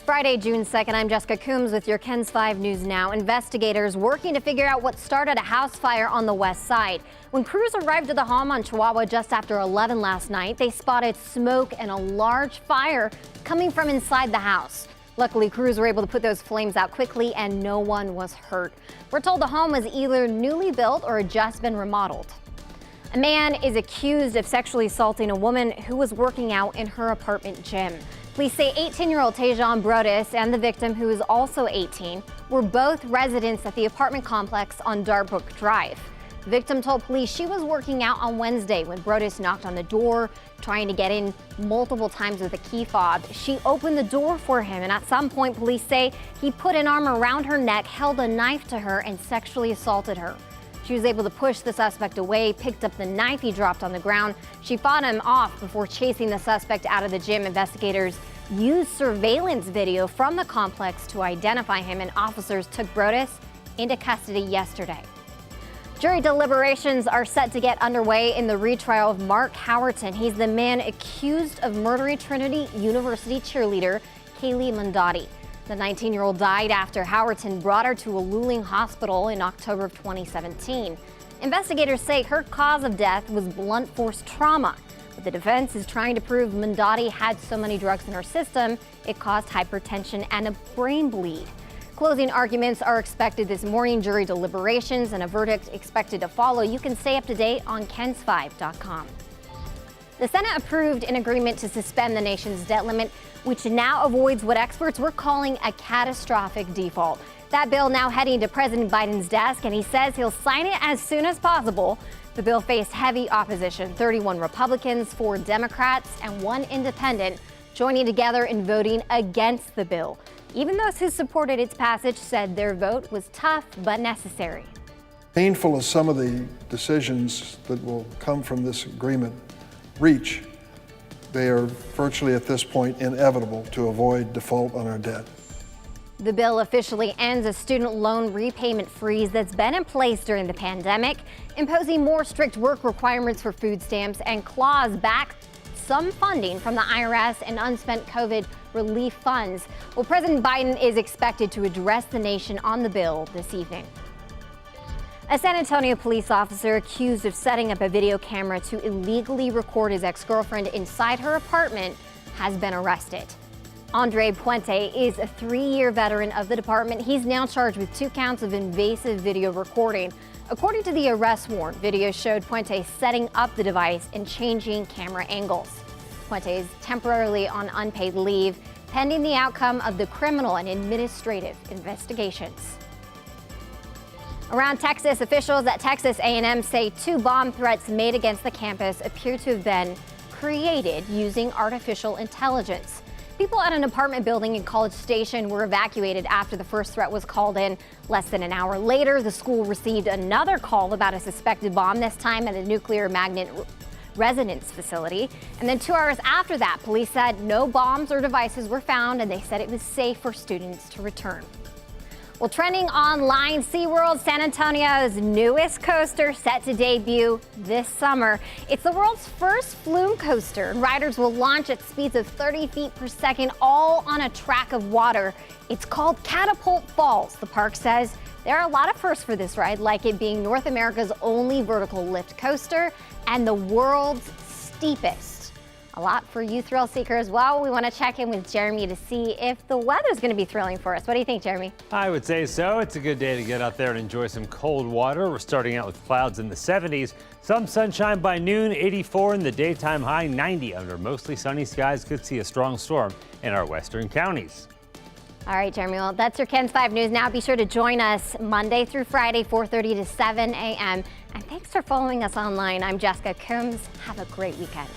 Friday, June 2nd, I'm Jessica Coombs with your KENS 5 News Now. Investigators working to figure out what started a house fire on the west side. When crews arrived at the home on Chihuahua just after 11 last night, they spotted smoke and a large fire coming from inside the house. Luckily, crews were able to put those flames out quickly and no one was hurt. We're told the home was either newly built or had just been remodeled. A man is accused of sexually assaulting a woman who was working out in her apartment gym. Police say 18-year-old Tajon Brodus and the victim, who is also 18, were both residents at the apartment complex on Darbrook Drive. The victim told police she was working out on Wednesday when Brodus knocked on the door, trying to get in multiple times with a key fob. She opened the door for him, and at some point, police say he put an arm around her neck, held a knife to her, and sexually assaulted her. She was able to push the suspect away, picked up the knife he dropped on the ground. She fought him off before chasing the suspect out of the gym. Investigators used surveillance video from the complex to identify him, and officers took Brodus into custody yesterday. Jury deliberations are set to get underway in the retrial of Mark Howerton. He's the man accused of murdering Trinity University cheerleader Kaylee Mondotti. The 19-year-old died after Howerton brought her to a Luling hospital in October of 2017. Investigators say her cause of death was blunt force trauma, but the defense is trying to prove Mondotti had so many drugs in her system it caused hypertension and a brain bleed. Closing arguments are expected this morning, jury deliberations, and a verdict expected to follow. You can stay up to date on KENS5.com. The Senate approved an agreement to suspend the nation's debt limit, which now avoids what experts were calling a catastrophic default. That bill now heading to President Biden's desk, and he says he'll sign it as soon as possible. The bill faced heavy opposition, 31 Republicans, 4 Democrats, and 1 independent joining together in voting against the bill. Even those who supported its passage said their vote was tough but necessary. Painful as some of the decisions that will come from this agreement reach, they are virtually at this point inevitable to avoid default on our debt. The bill officially ends a student loan repayment freeze that's been in place during the pandemic, imposing more strict work requirements for food stamps and claws back some funding from the IRS and unspent COVID relief funds. Well, President Biden is expected to address the nation on the bill this evening. A San Antonio police officer accused of setting up a video camera to illegally record his ex-girlfriend inside her apartment has been arrested. Andre Puente is a 3-year veteran of the department. He's now charged with 2 counts of invasive video recording. According to the arrest warrant, video showed Puente setting up the device and changing camera angles. Puente is temporarily on unpaid leave, pending the outcome of the criminal and administrative investigations. Around Texas, officials at Texas A&M say 2 bomb threats made against the campus appear to have been created using artificial intelligence. People at an apartment building in College Station were evacuated after the first threat was called in. Less than an hour later, the school received another call about a suspected bomb, this time at a nuclear magnet resonance facility. And then 2 hours after that, police said no bombs or devices were found, and they said it was safe for students to return. Well, trending online, SeaWorld San Antonio's newest coaster set to debut this summer. It's the world's first flume coaster, and riders will launch at speeds of 30 feet per second, all on a track of water. It's called Catapult Falls. The park says there are a lot of firsts for this ride, like it being North America's only vertical lift coaster and the world's steepest. A lot for you thrill seekers. Well, we want to check in with Jeremy to see if the weather's going to be thrilling for us. What do you think, Jeremy? I would say so. It's a good day to get out there and enjoy some cold water. We're starting out with clouds in the 70s. Some sunshine by noon, 84 in the daytime, high 90 under mostly sunny skies. Could see a strong storm in our western counties. All right, Jeremy, well, that's your KENS 5 News. Now be sure to join us Monday through Friday, 4:30 to 7 a.m. And thanks for following us online. I'm Jessica Coombs. Have a great weekend.